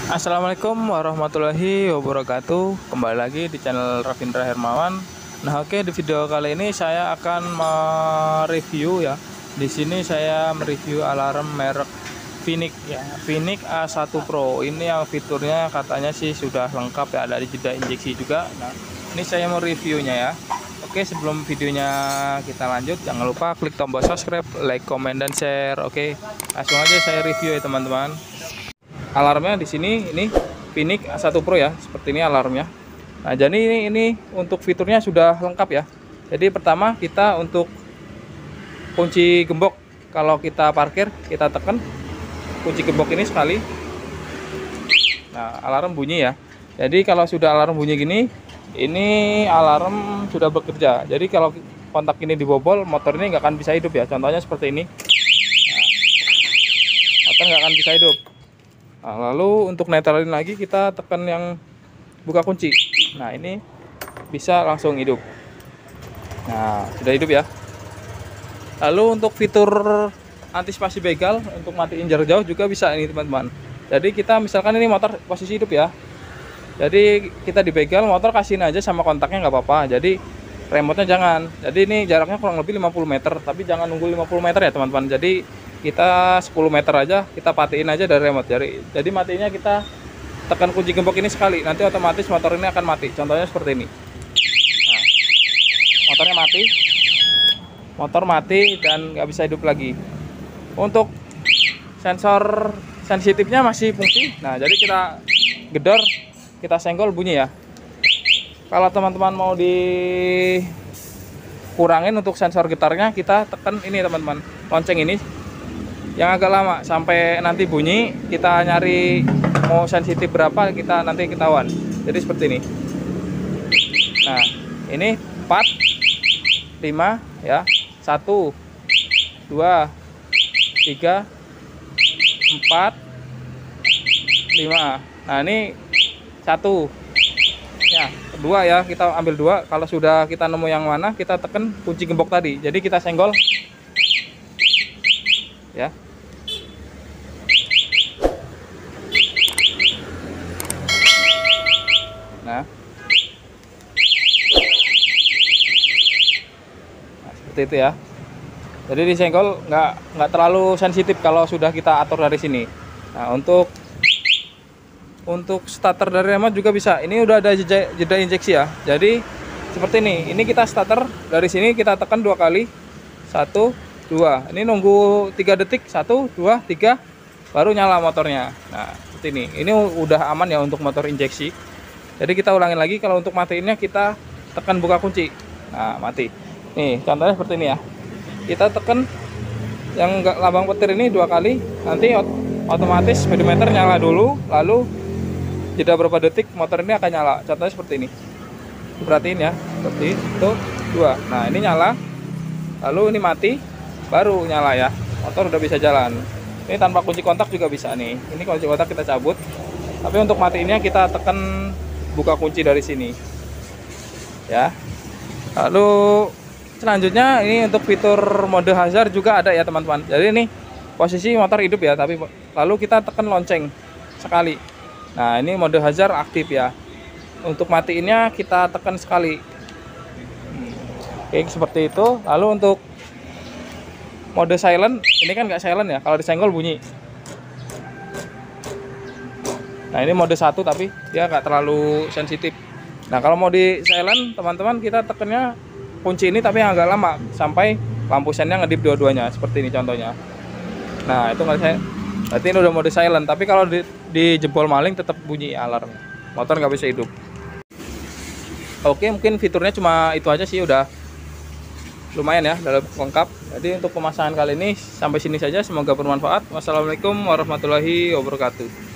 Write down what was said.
Assalamualaikum warahmatullahi wabarakatuh. Kembali lagi di channel Ravindra Hermawan. Nah, oke, di video kali ini saya akan mereview ya. Di sini saya mereview alarm merek Phoenix ya. Phoenix A1 Pro. Ini yang fiturnya katanya sih sudah lengkap ya, ada jeda injeksi juga. Nah, ini saya mau reviewnya ya. Oke, sebelum videonya kita lanjut, jangan lupa klik tombol subscribe, like, comment, dan share. Oke, langsung aja saya review ya teman-teman. Alarmnya di sini ini Phoenix A1 Pro ya, seperti ini alarmnya. Nah, jadi ini untuk fiturnya sudah lengkap ya. Jadi pertama kita untuk kunci gembok, kalau kita parkir kita tekan kunci gembok ini sekali. Nah, alarm bunyi ya. Jadi kalau sudah alarm bunyi gini, ini alarm sudah bekerja. Jadi kalau kontak ini dibobol, motor ini nggak akan bisa hidup ya. Contohnya seperti ini. Nah, motor nggak akan bisa hidup. Nah, lalu untuk netralin lagi kita tekan yang buka kunci. Nah, ini bisa langsung hidup. Nah, sudah hidup ya. Lalu untuk fitur antisipasi begal untuk matiin jarak jauh juga bisa ini teman-teman. Jadi kita misalkan ini motor posisi hidup ya. Jadi kita dibegal, motor kasihin aja sama kontaknya nggak apa-apa. Jadi remote-nya jangan. Jadi ini jaraknya kurang lebih 50 meter, tapi jangan nunggu 50 meter ya teman-teman. Jadi kita 10 meter aja, kita patiin aja dari remote. Jadi matinya kita tekan kunci gembok ini sekali, nanti otomatis motor ini akan mati. Contohnya seperti ini. Nah, motornya mati, motor mati dan nggak bisa hidup lagi. Untuk sensor sensitifnya masih fungsi. Nah, jadi kita gedor, kita senggol bunyi ya. Kalau teman-teman mau dikurangin untuk sensor getarnya, kita tekan ini teman-teman, lonceng ini yang agak lama sampai nanti bunyi. Kita nyari mau sensitif berapa, kita nanti ketahuan. Jadi seperti ini. Nah, ini 4 5 ya. 1 2 3 4 5. Nah, ini 1 ya, kedua ya, kita ambil 2. Kalau sudah kita nemu yang mana, kita tekan kunci gembok tadi. Jadi kita senggol ya. Nah, seperti itu ya. Jadi disenggol nggak terlalu sensitif kalau sudah kita atur dari sini. Nah, untuk starter dari remote juga bisa. Ini udah ada jeda injeksi ya. Jadi seperti ini. Ini kita starter dari sini, kita tekan 2 kali. 1 2. Ini nunggu 3 detik. 1 2 3 baru nyala motornya. Nah, seperti ini. Ini udah aman ya untuk motor injeksi. Jadi kita ulangin lagi, kalau untuk matiinnya kita tekan buka kunci. Nah, mati. Nih, contohnya seperti ini ya. Kita tekan yang lambang petir ini 2 kali, nanti otomatis speedometer nyala dulu, lalu jeda berapa detik motor ini akan nyala. Contohnya seperti ini. Perhatiin ya, seperti itu 2. Nah, ini nyala, lalu ini mati, baru nyala ya. Motor udah bisa jalan. Ini tanpa kunci kontak juga bisa nih. Ini kunci kontak kita cabut. Tapi untuk matiinnya kita tekan buka kunci dari sini ya. Lalu selanjutnya ini untuk fitur mode hazard juga ada ya teman-teman. Jadi ini posisi motor hidup ya, tapi lalu kita tekan lonceng sekali. Nah, ini mode hazard aktif ya. Untuk matiinnya kita tekan sekali. Oke, seperti itu. Lalu untuk mode silent, ini kan nggak silent ya, kalau disenggol bunyi. Nah, ini mode 1 tapi dia nggak terlalu sensitif. Nah, kalau mau di silent teman-teman, kita tekannya kunci ini tapi yang agak lama sampai lampu sennya ngedip dua-duanya seperti ini contohnya. Nah, itu nggak saya. Berarti ini udah mode silent, tapi kalau di jebol maling tetap bunyi alarm. Motor nggak bisa hidup. Oke, mungkin fiturnya cuma itu aja sih, udah lumayan ya, udah lengkap. Jadi untuk pemasangan kali ini sampai sini saja, semoga bermanfaat. Wassalamualaikum warahmatullahi wabarakatuh.